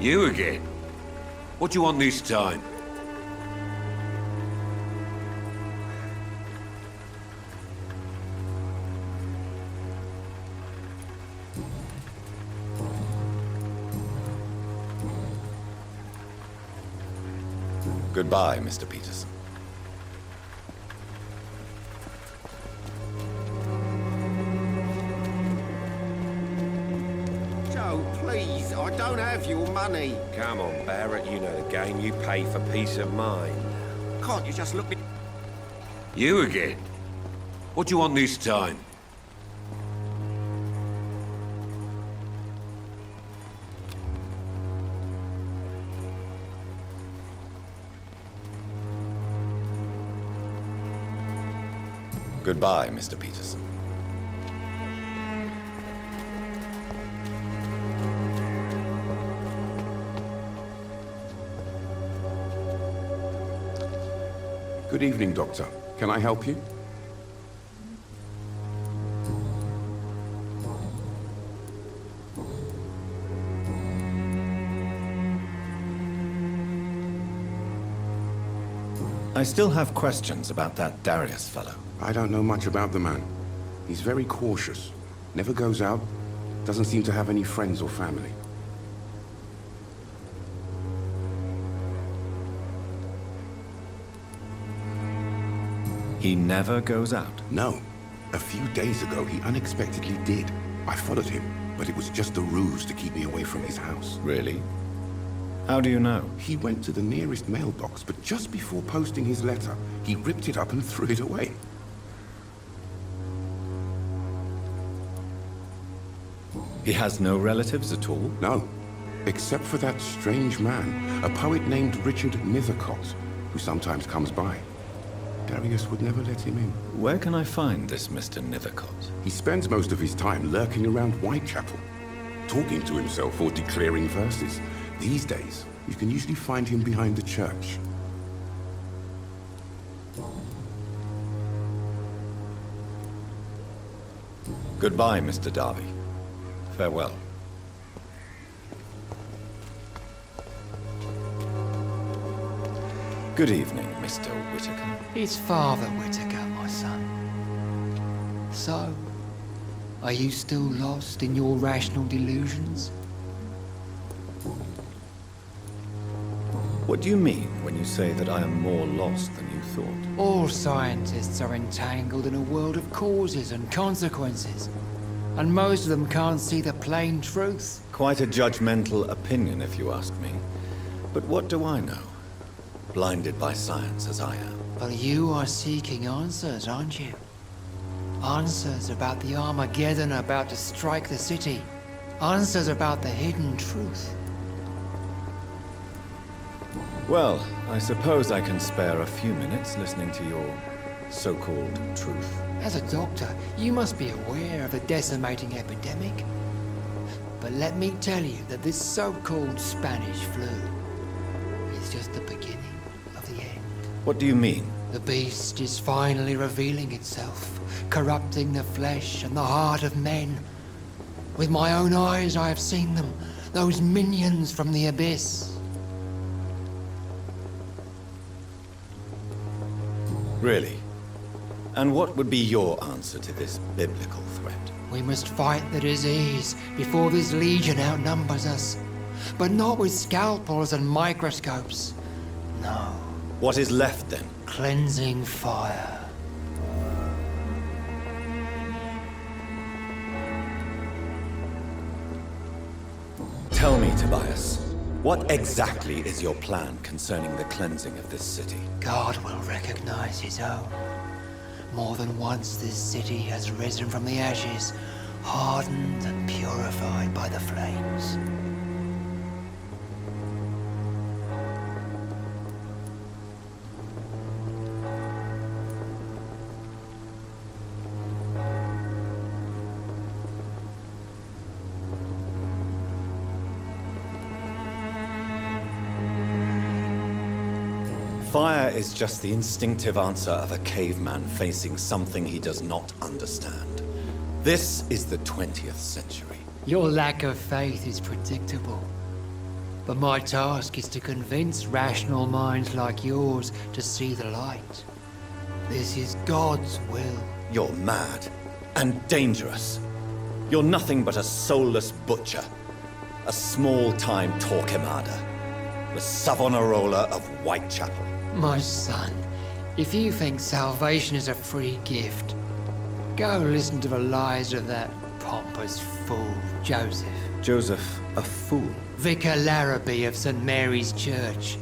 You again? What do you want this time? Goodbye, Mr. Peterson. Joe, please, I don't have your money. Come on, Barrett, you know the game. You pay for peace of mind. Can't you just look me... You again? What do you want this time? Goodbye, Mr. Peterson. Good evening, Doctor. Can I help you? I still have questions about that Darius fellow. I don't know much about the man. He's very cautious. Never goes out. Doesn't seem to have any friends or family. He never goes out. No. A few days ago, he unexpectedly did. I followed him, but it was just a ruse to keep me away from his house. Really? How do you know? He went to the nearest mailbox, but just before posting his letter, he ripped it up and threw it away. He has no relatives at all? No. Except for that strange man, a poet named Richard Nethercott, who sometimes comes by. Darius would never let him in. Where can I find this Mr. Nethercott? He spends most of his time lurking around Whitechapel, talking to himself or declaring verses. These days, you can usually find him behind the church. Goodbye, Mr. Darby. Farewell. Good evening, Mr. Whitaker. It's Father Whitaker, my son. So, are you still lost in your rational delusions? What do you mean when you say that I am more lost than you thought? All scientists are entangled in a world of causes and consequences, and most of them can't see the plain truth. Quite a judgmental opinion, if you ask me. But what do I know? Blinded by science as I am. But you are seeking answers, aren't you? Answers about the Armageddon about to strike the city. Answers about the hidden truth. Well, I suppose I can spare a few minutes listening to your so-called truth. As a doctor, you must be aware of the decimating epidemic. But let me tell you that this so-called Spanish flu is just the beginning of the end. What do you mean? The beast is finally revealing itself, corrupting the flesh and the heart of men. With my own eyes I have seen them, those minions from the abyss. Really? And what would be your answer to this biblical threat? We must fight the disease before this legion outnumbers us. But not with scalpels and microscopes. No. What is left then? Cleansing fire. Tell me, Tobias, what exactly is your plan concerning the cleansing of this city? God will recognize his own. More than once this city has risen from the ashes, hardened and purified by the flames. Fire is just the instinctive answer of a caveman facing something he does not understand. This is the 20th century. Your lack of faith is predictable. But my task is to convince rational minds like yours to see the light. This is God's will. You're mad and dangerous. You're nothing but a soulless butcher. A small-time Torquemada. The Savonarola of Whitechapel. My son, if you think salvation is a free gift, go listen to the lies of that pompous fool, Joseph. Joseph, a fool. Vicar Larrabee of St. Mary's Church.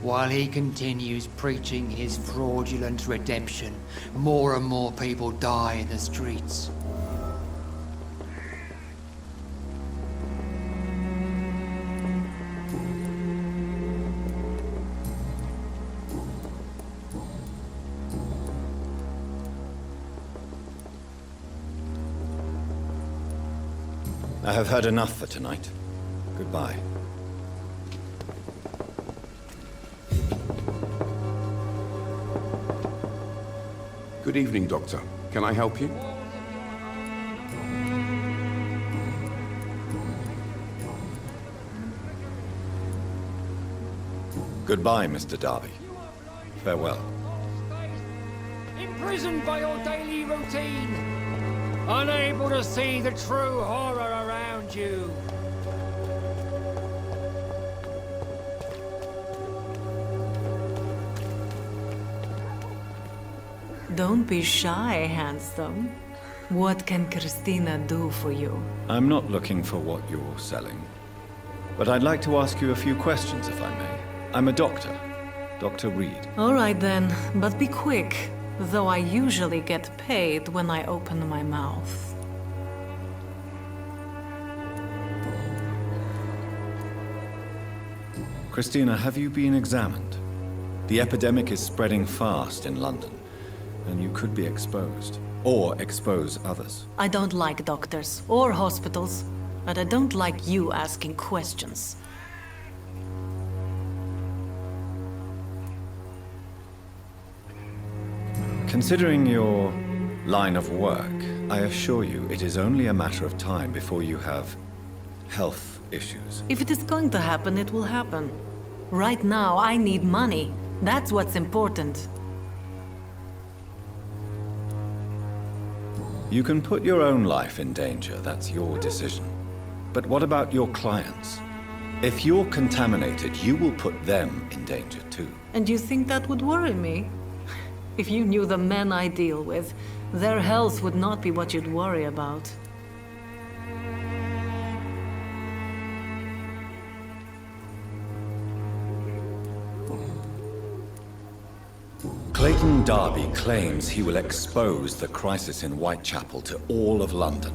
While he continues preaching his fraudulent redemption, more and more people die in the streets. I have heard enough for tonight. Goodbye. Good evening, Doctor. Can I help you? Goodbye, Mr. Darby. Farewell. Imprisoned by your daily routine, unable to see the true horror around you. Don't be shy, handsome. What can Christina do for you? I'm not looking for what you're selling. But I'd like to ask you a few questions, if I may. I'm a doctor. Dr. Reed. All right then, but be quick. Though I usually get paid when I open my mouth. Christina, have you been examined? The epidemic is spreading fast in London, and you could be exposed. Or expose others. I don't like doctors or hospitals, but I don't like you asking questions. Considering your line of work, I assure you it is only a matter of time before you have health issues. If it is going to happen, it will happen. Right now, I need money. That's what's important. You can put your own life in danger, that's your decision. But what about your clients? If you're contaminated, you will put them in danger too. And you think that would worry me? If you knew the men I deal with, their health would not be what you'd worry about. Clayton Darby claims he will expose the crisis in Whitechapel to all of London.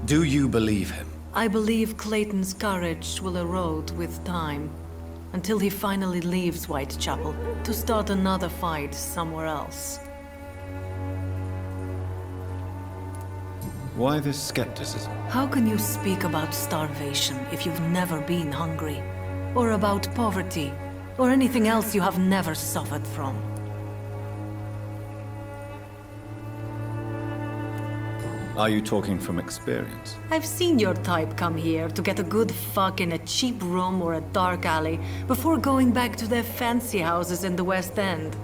Do you believe him? I believe Clayton's courage will erode with time, until he finally leaves Whitechapel to start another fight somewhere else. Why this skepticism? How can you speak about starvation if you've never been hungry? Or about poverty? Or anything else you have never suffered from? Are you talking from experience? I've seen your type come here to get a good fuck in a cheap room or a dark alley before going back to their fancy houses in the West End.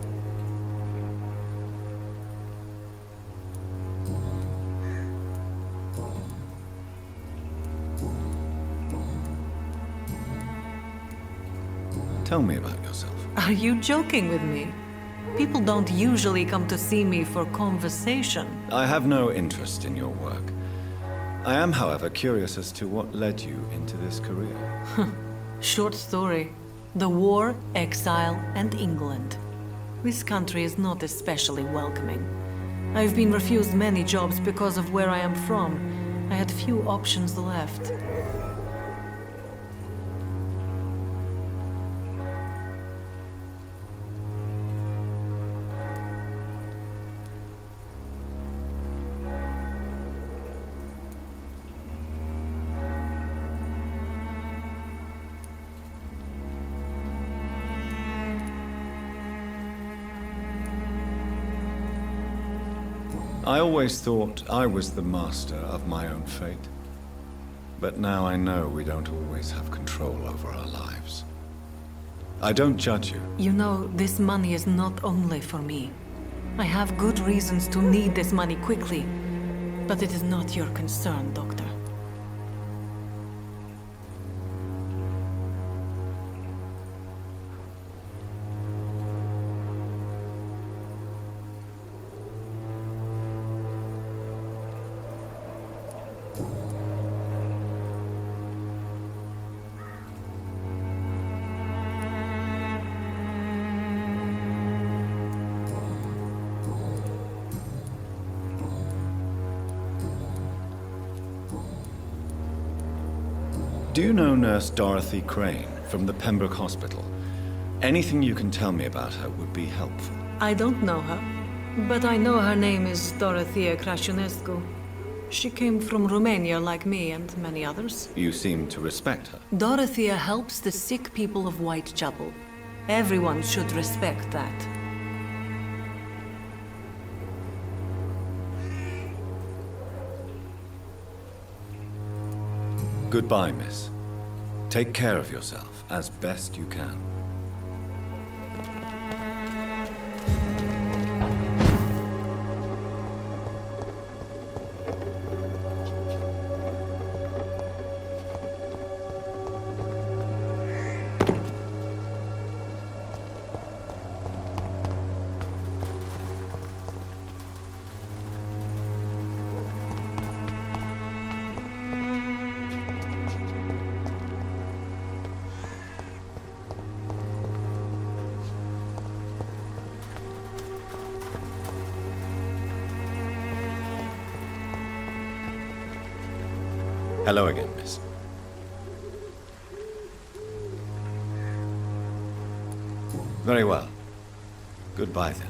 Tell me about yourself. Are you joking with me? People don't usually come to see me for conversation. I have no interest in your work. I am, however, curious as to what led you into this career. Short story. The war, exile, and England. This country is not especially welcoming. I've been refused many jobs because of where I am from. I had few options left. I always thought I was the master of my own fate. But now I know we don't always have control over our lives. I don't judge you. You know, this money is not only for me. I have good reasons to need this money quickly, but it is not your concern, Doctor. Do you know Nurse Dorothy Crane from the Pembroke Hospital? Anything you can tell me about her would be helpful. I don't know her, but I know her name is Dorothea Crăciunescu. She came from Romania like me and many others. You seem to respect her. Dorothea helps the sick people of Whitechapel. Everyone should respect that. Goodbye, miss. Take care of yourself as best you can. Hello again, miss. Very well. Goodbye, then.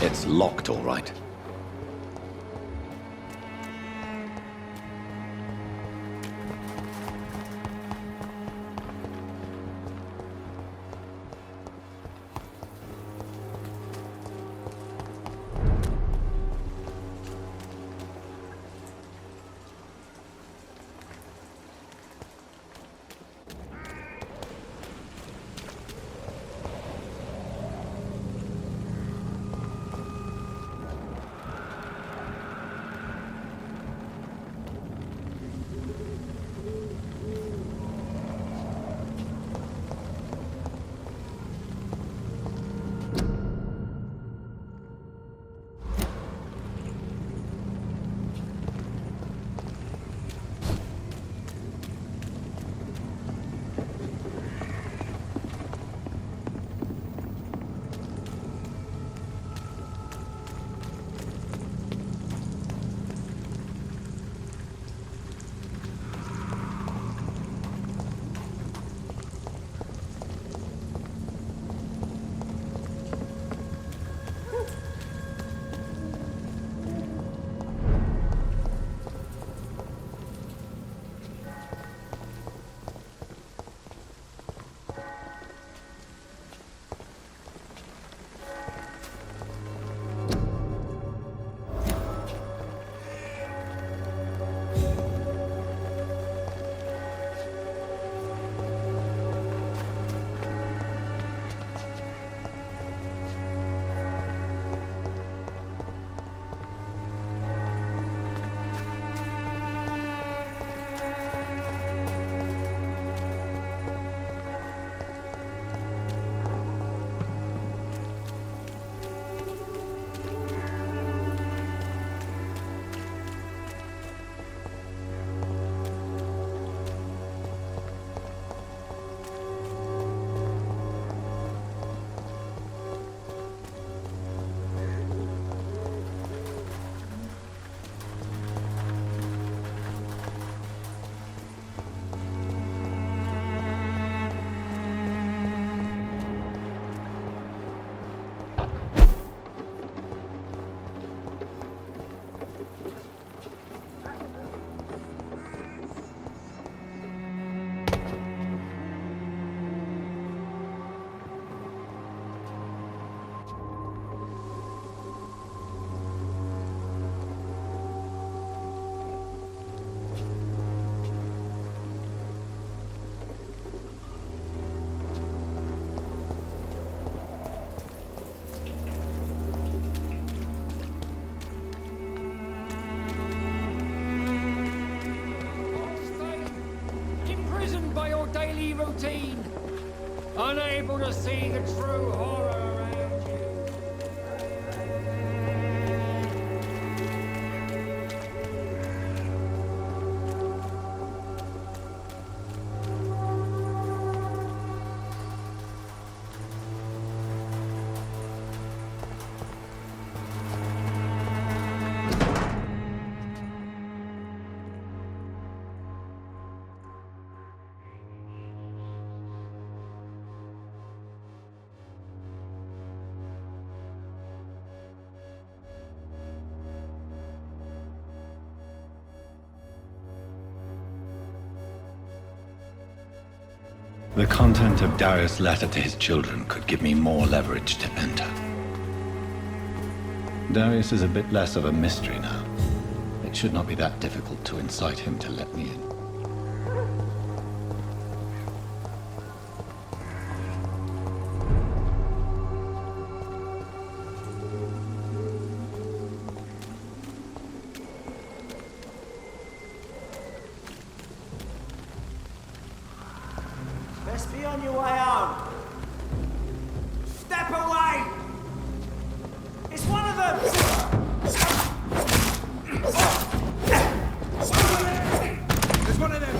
It's locked, all right. daily routine, unable to see the true horror around you. The content of Darius' letter to his children could give me more leverage to enter. Darius is a bit less of a mystery now. It should not be that difficult to incite him to let me in. Best be on your way home. Step away! It's one of them! There's one of them!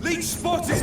Leech spotted!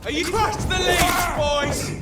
Are you crush the leads, boys?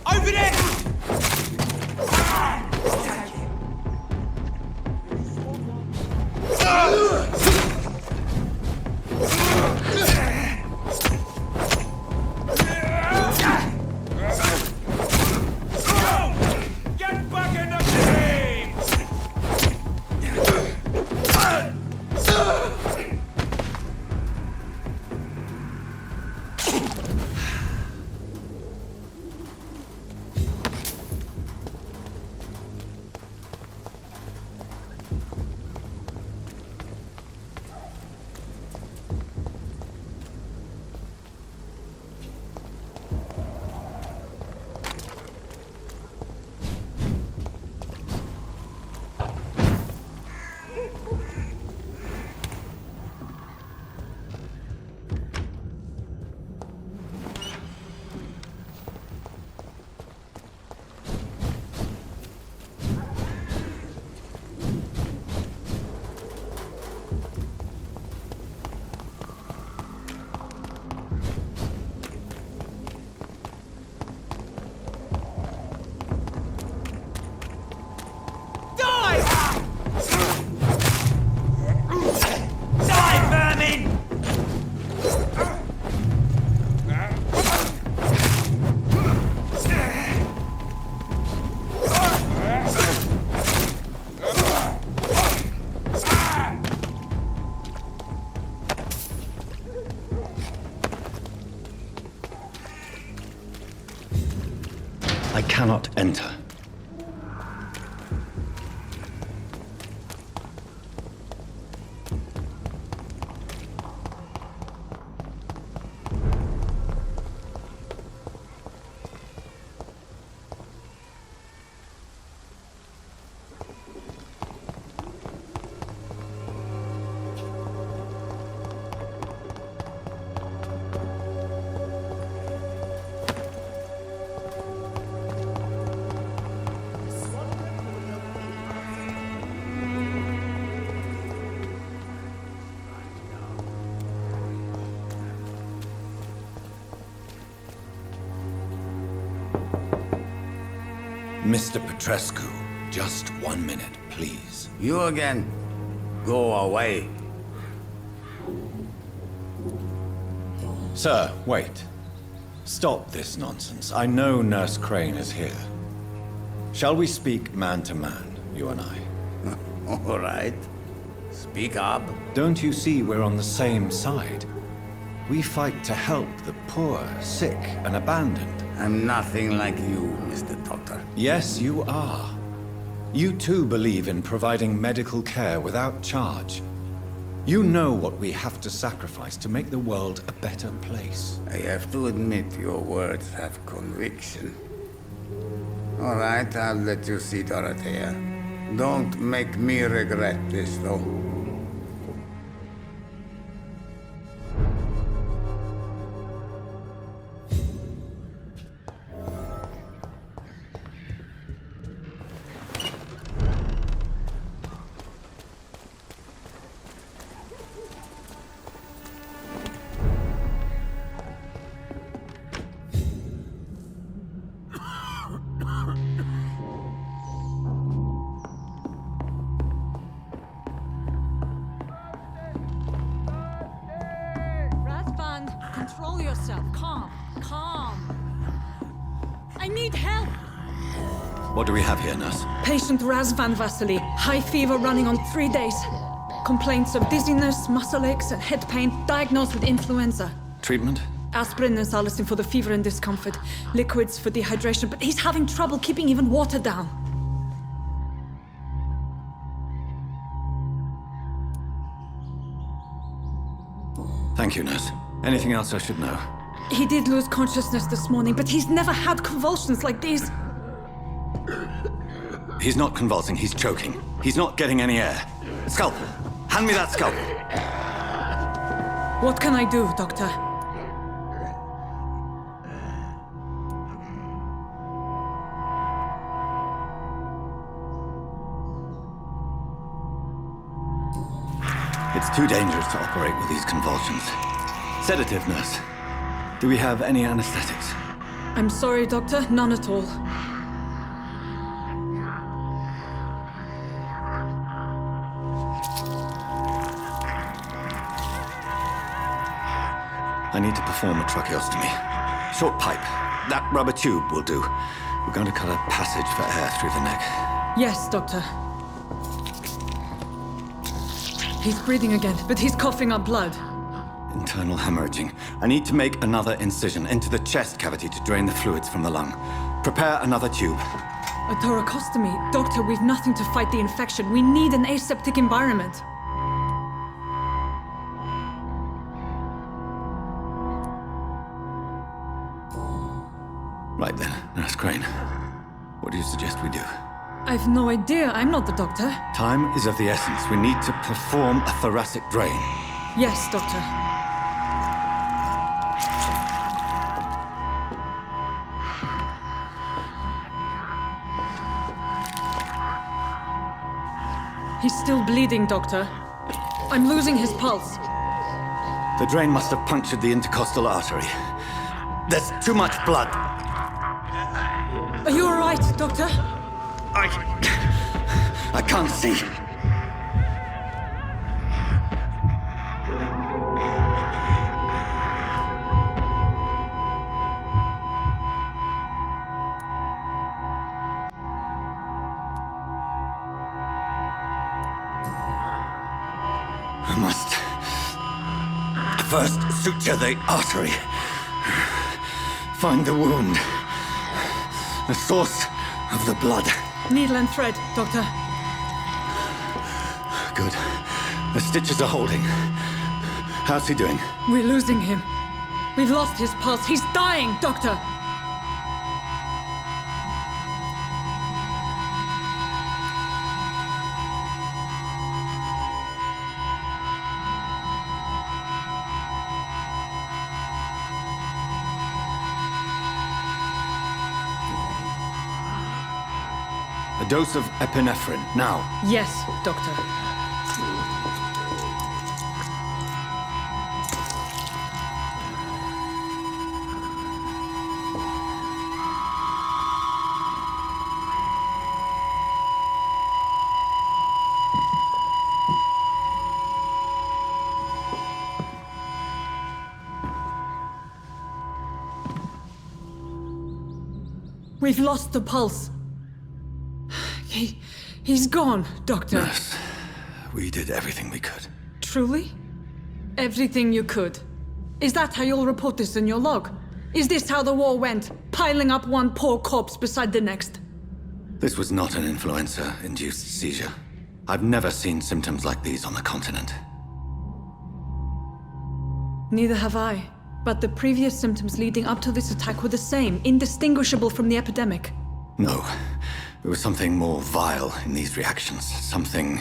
Over there! Get back in the game! I cannot enter. Mr. Petrescu, just 1 minute, please. You again? Go away. Sir, wait. Stop this nonsense. I know Nurse Crane is here. Shall we speak man to man, you and I? All right. Speak up. Don't you see we're on the same side? We fight to help the poor, sick, and abandoned. I'm nothing like you, Mr. Doctor. Yes, you are. You too believe in providing medical care without charge. You know what we have to sacrifice to make the world a better place. I have to admit your words have conviction. All right, I'll let you see Dorothea. Don't make me regret this, though. Control yourself. Calm. Calm. I need help. What do we have here, nurse? Patient Raz Van Vasily. High fever running on 3 days. Complaints of dizziness, muscle aches, and head pain. Diagnosed with influenza. Treatment? Aspirin and salicin for the fever and discomfort. Liquids for dehydration, but he's having trouble keeping even water down. Thank you, nurse. Anything else I should know? He did lose consciousness this morning, but he's never had convulsions like these. He's not convulsing, he's choking. He's not getting any air. Scalpel! Hand me that scalpel! What can I do, Doctor? It's too dangerous to operate with these convulsions. Sedative, nurse. Do we have any anesthetics? I'm sorry, Doctor. None at all. I need to perform a tracheostomy. Short pipe. That rubber tube will do. We're going to cut a passage for air through the neck. Yes, Doctor. He's breathing again, but he's coughing up blood. Internal hemorrhaging. I need to make another incision into the chest cavity to drain the fluids from the lung. Prepare another tube. A thoracostomy? Doctor, we've nothing to fight the infection. We need an aseptic environment. Right then, Nurse Crane. What do you suggest we do? I've no idea. I'm not the doctor. Time is of the essence. We need to perform a thoracic drain. Yes, Doctor. He's still bleeding, Doctor. I'm losing his pulse. The drain must have punctured the intercostal artery. There's too much blood. Are you all right, Doctor? I can't see. I must first suture the artery. Find the wound. The source of the blood. Needle and thread, Doctor. Good. The stitches are holding. How's he doing? We're losing him. We've lost his pulse. He's dying, Doctor! A dose of epinephrine, now. Yes, Doctor. We've lost the pulse. He's gone, Doctor. Nurse, we did everything we could. Truly? Everything you could. Is that how you'll report this in your log? Is this how the war went? Piling up one poor corpse beside the next? This was not an influenza-induced seizure. I've never seen symptoms like these on the continent. Neither have I. But the previous symptoms leading up to this attack were the same, indistinguishable from the epidemic. No. There was something more vile in these reactions. Something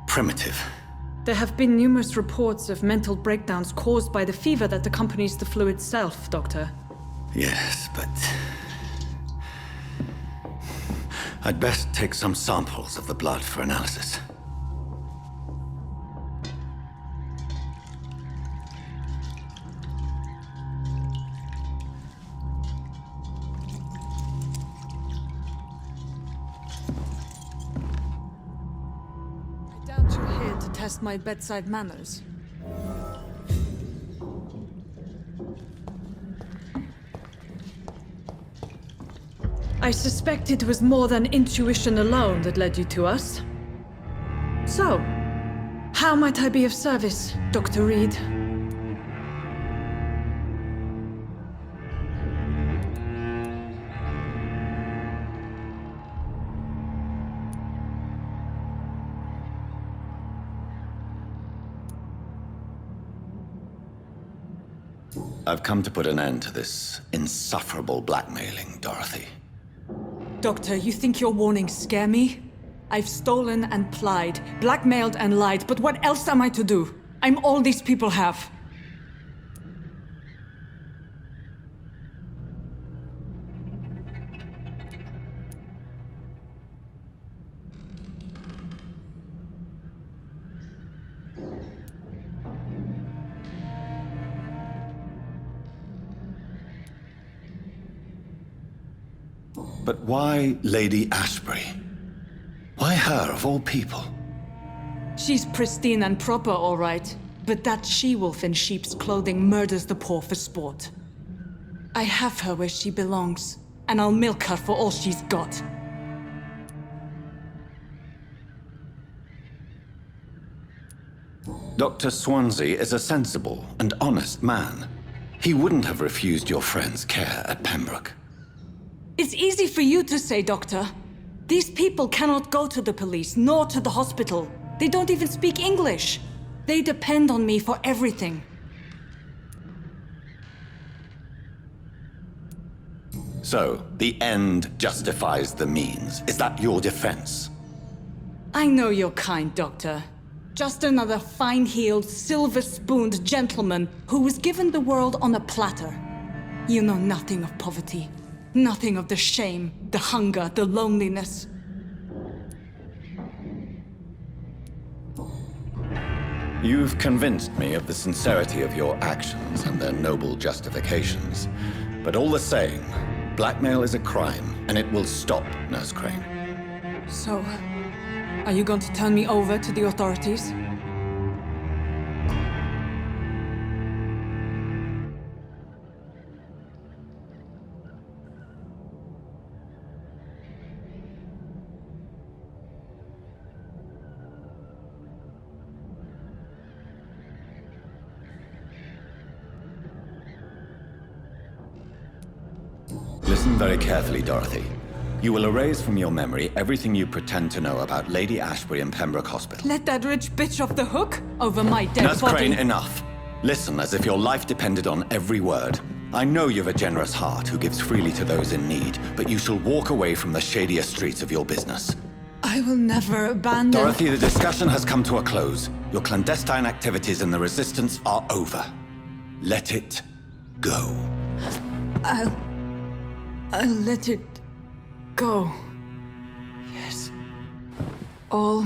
primitive. There have been numerous reports of mental breakdowns caused by the fever that accompanies the flu itself, Doctor. Yes, but... I'd best take some samples of the blood for analysis. I doubt you're here to test my bedside manners. I suspect it was more than intuition alone that led you to us. So, how might I be of service, Dr. Reed? I've come to put an end to this insufferable blackmailing, Dorothy. Doctor, you think your warnings scare me? I've stolen and plied, blackmailed and lied, but what else am I to do? I'm all these people have. But why Lady Ashbury? Why her, of all people? She's pristine and proper, all right. But that she-wolf in sheep's clothing murders the poor for sport. I have her where she belongs, and I'll milk her for all she's got. Dr. Swansea is a sensible and honest man. He wouldn't have refused your friend's care at Pembroke. It's easy for you to say, Doctor. These people cannot go to the police, nor to the hospital. They don't even speak English. They depend on me for everything. So, the end justifies the means. Is that your defense? I know you're kind, Doctor. Just another fine-heeled, silver-spooned gentleman who was given the world on a platter. You know nothing of poverty. Nothing of the shame, the hunger, the loneliness. You've convinced me of the sincerity of your actions and their noble justifications. But all the same, blackmail is a crime, and it will stop, Nurse Crane. So, are you going to turn me over to the authorities? Listen very carefully, Dorothy. You will erase from your memory everything you pretend to know about Lady Ashbury and Pembroke Hospital. Let that rich bitch off the hook over my dead Nurse body. Crane, enough. Listen as if your life depended on every word. I know you've a generous heart who gives freely to those in need, but you shall walk away from the shadier streets of your business. I will never abandon... Dorothy, the discussion has come to a close. Your clandestine activities in the Resistance are over. Let it go. I'll let it go. Yes. All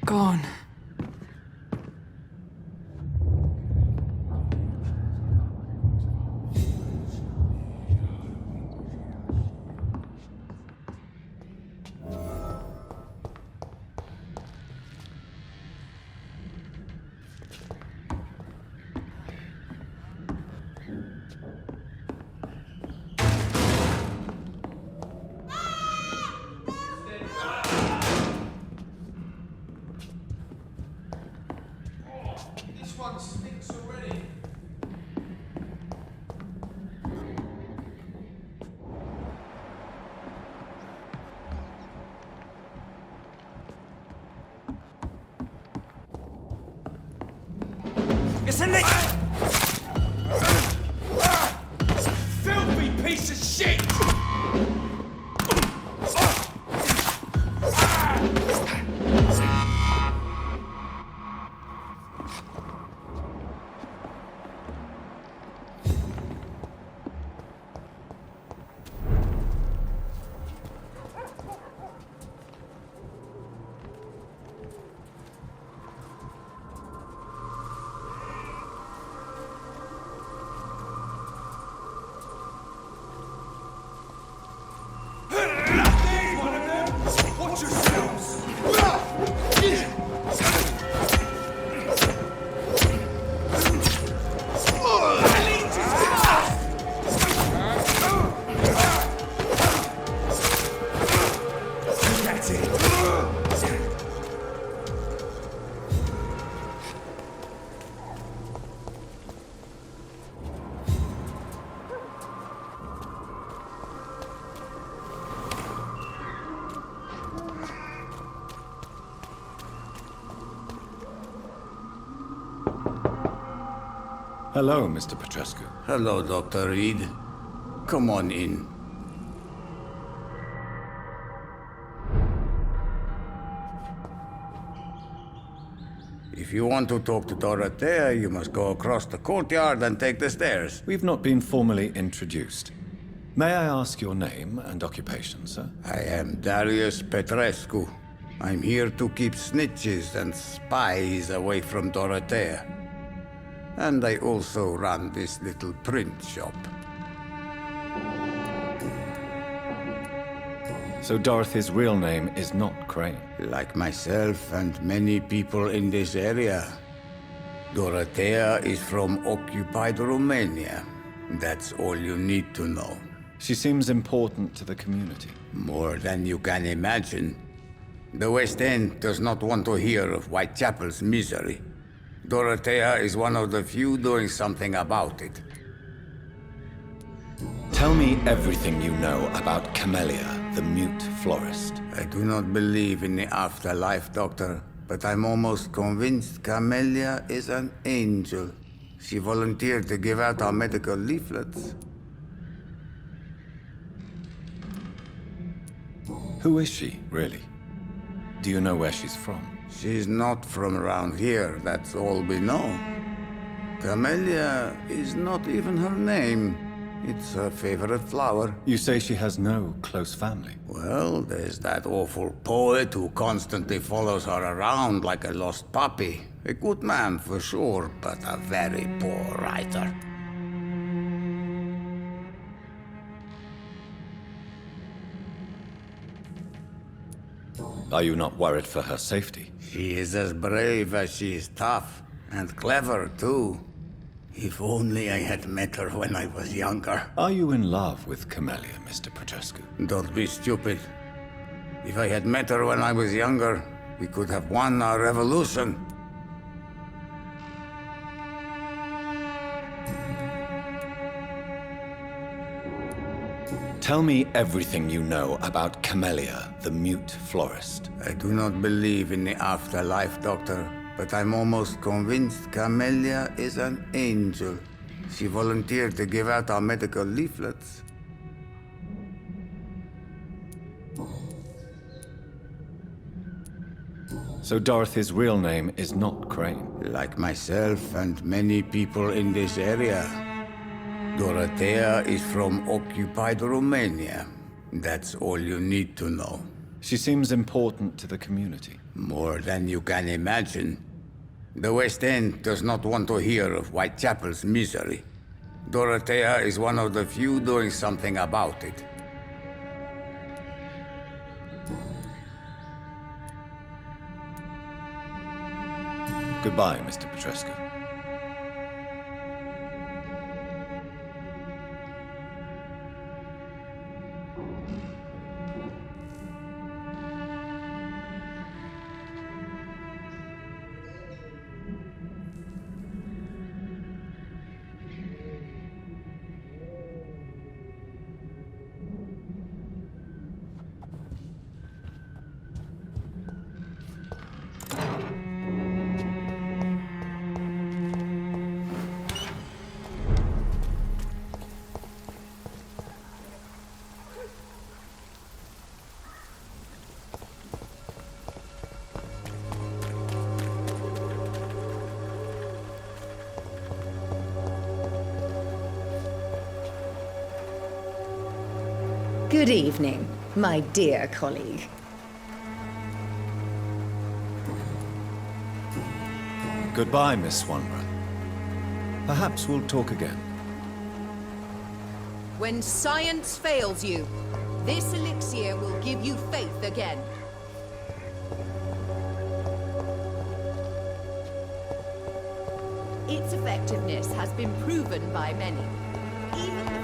gone. Isn't it? Filthy piece of shit! Hello, Mr. Petrescu. Hello, Dr. Reed. Come on in. If you want to talk to Dorothea, you must go across the courtyard and take the stairs. We've not been formally introduced. May I ask your name and occupation, sir? I am Darius Petrescu. I'm here to keep snitches and spies away from Dorothea. And I also run this little print shop. So Dorothy's real name is not Crane? Like myself and many people in this area, Dorothea is from occupied Romania. That's all you need to know. She seems important to the community. More than you can imagine. The West End does not want to hear of Whitechapel's misery. Dorothea is one of the few doing something about it. Tell me everything you know about Camellia, the mute florist. I do not believe in the afterlife, Doctor, but I'm almost convinced Camellia is an angel. She volunteered to give out our medical leaflets. Who is she, really? Do you know where she's from? She's not from around here, that's all we know. Camellia is not even her name. It's her favorite flower. You say she has no close family? Well, there's that awful poet who constantly follows her around like a lost puppy. A good man for sure, but a very poor writer. Are you not worried for her safety? She is as brave as she is tough, and clever too. If only I had met her when I was younger. Are you in love with Camellia, Mr. Petrescu? Don't be stupid. If I had met her when I was younger, we could have won our revolution. Tell me everything you know about Camellia, the mute florist. I do not believe in the afterlife, Doctor, but I'm almost convinced Camellia is an angel. She volunteered to give out our medical leaflets. So Dorothy's real name is not Crane? Like myself and many people in this area, Dorothea is from occupied Romania. That's all you need to know. She seems important to the community. More than you can imagine. The West End does not want to hear of Whitechapel's misery. Dorothea is one of the few doing something about it. Goodbye, Mr. Petrescu. Good evening, my dear colleague. Goodbye, Miss Swanborough. Perhaps we'll talk again. When science fails you, this elixir will give you faith again. Its effectiveness has been proven by many. Even the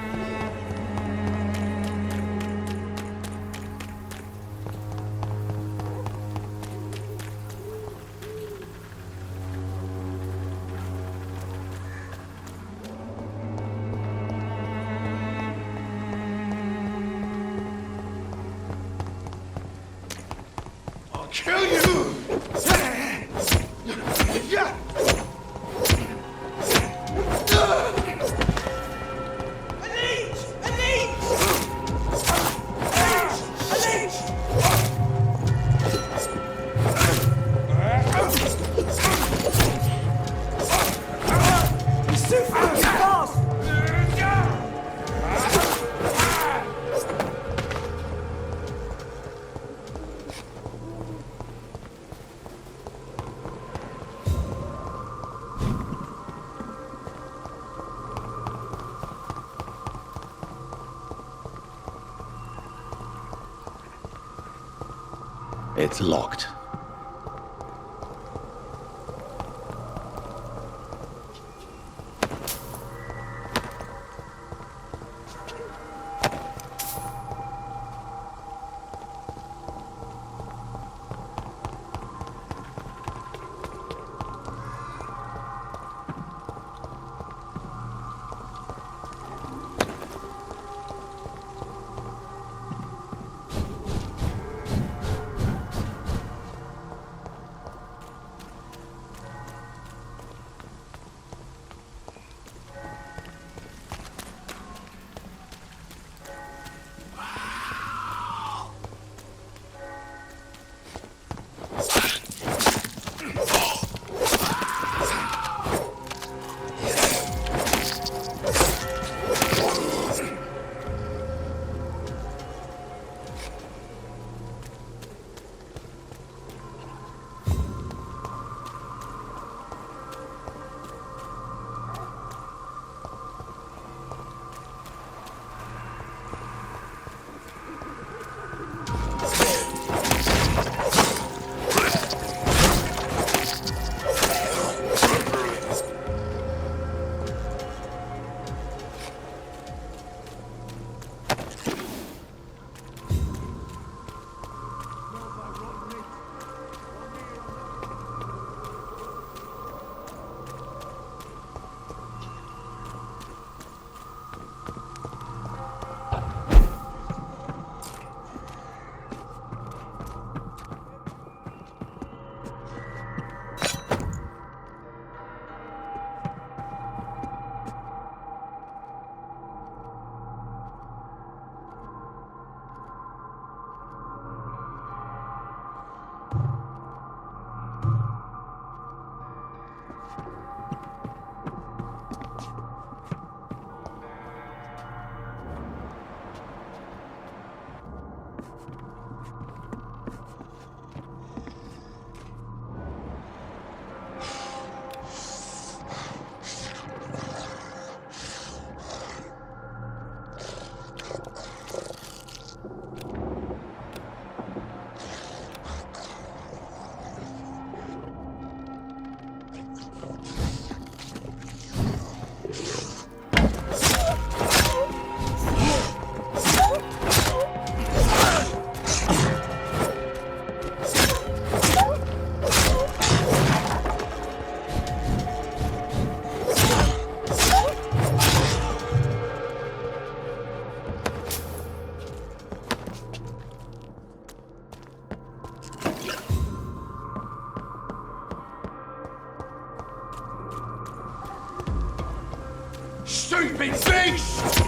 kill you! Yeah! It's locked. Stupid beast!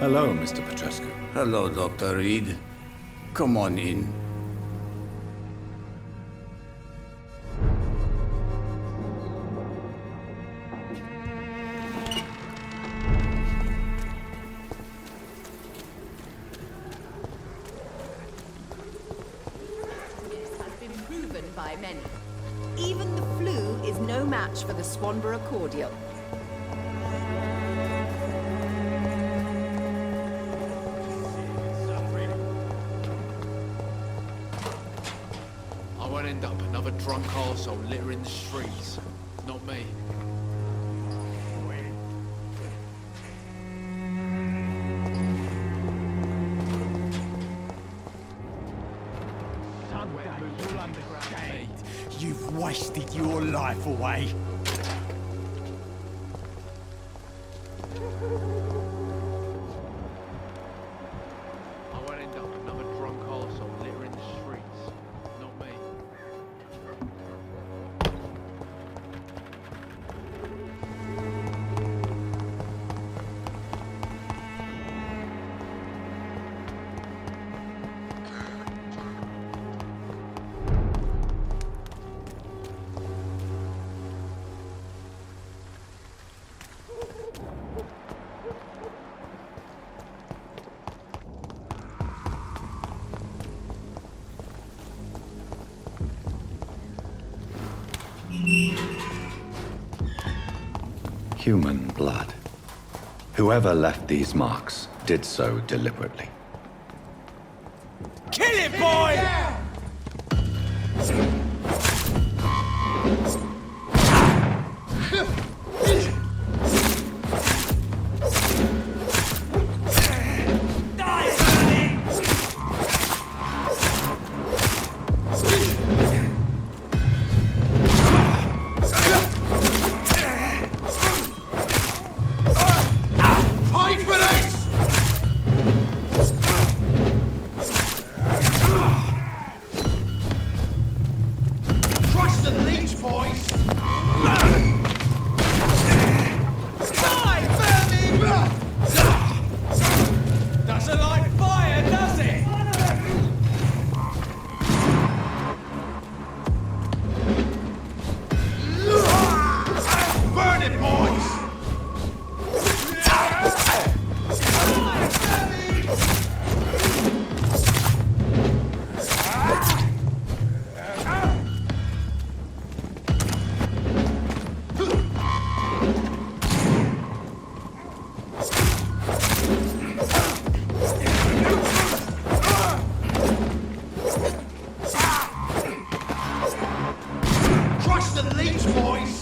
Hello, Mr. Petrescu. Hello, Dr. Reed. Come on in. By many. Even the flu is no match for the Swanborough cordial. I won't end up another drunk arsehole littering the streets. Not me. You've wasted your life away. I won't end up another drunk arsehole littering the streets. Not me. Human blood. Whoever left these marks did so deliberately. Kill it, boy! Fight for this! Trust the leech, boys! Die, Vermin! Doesn't like fire, does it? Burn it, boys! Trust the leech, boys!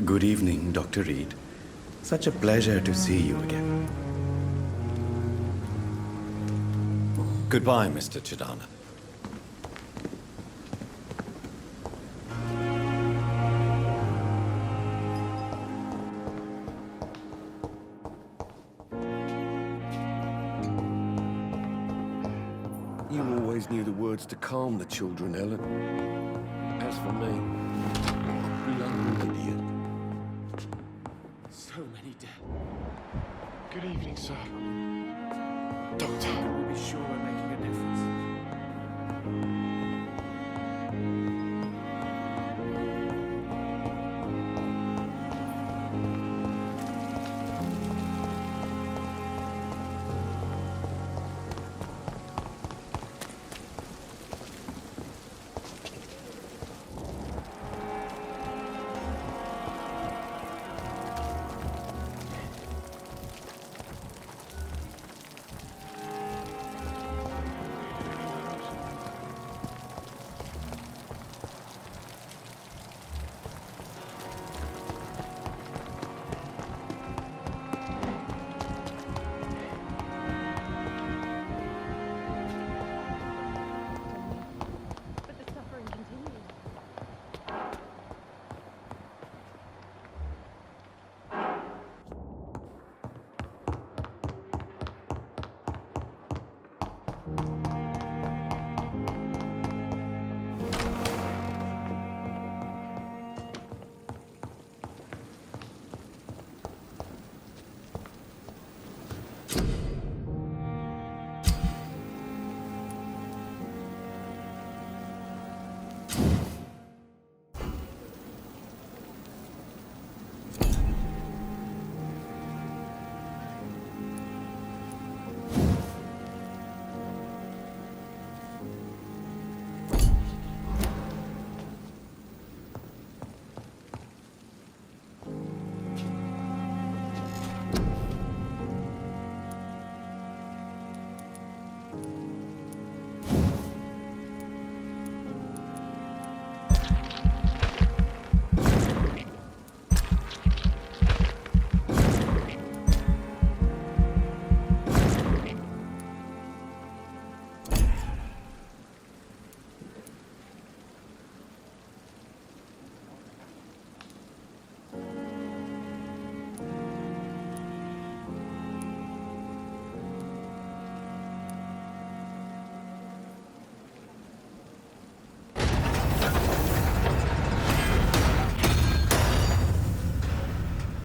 Good evening, Dr. Reed. Such a pleasure to see you again. Goodbye, Mr. Chidana. You always always knew the words to calm the children, Ellen. As for me, what a bloody idiot. So many dead. Good evening, sir. Doctor. We'll be sure we're making a difference.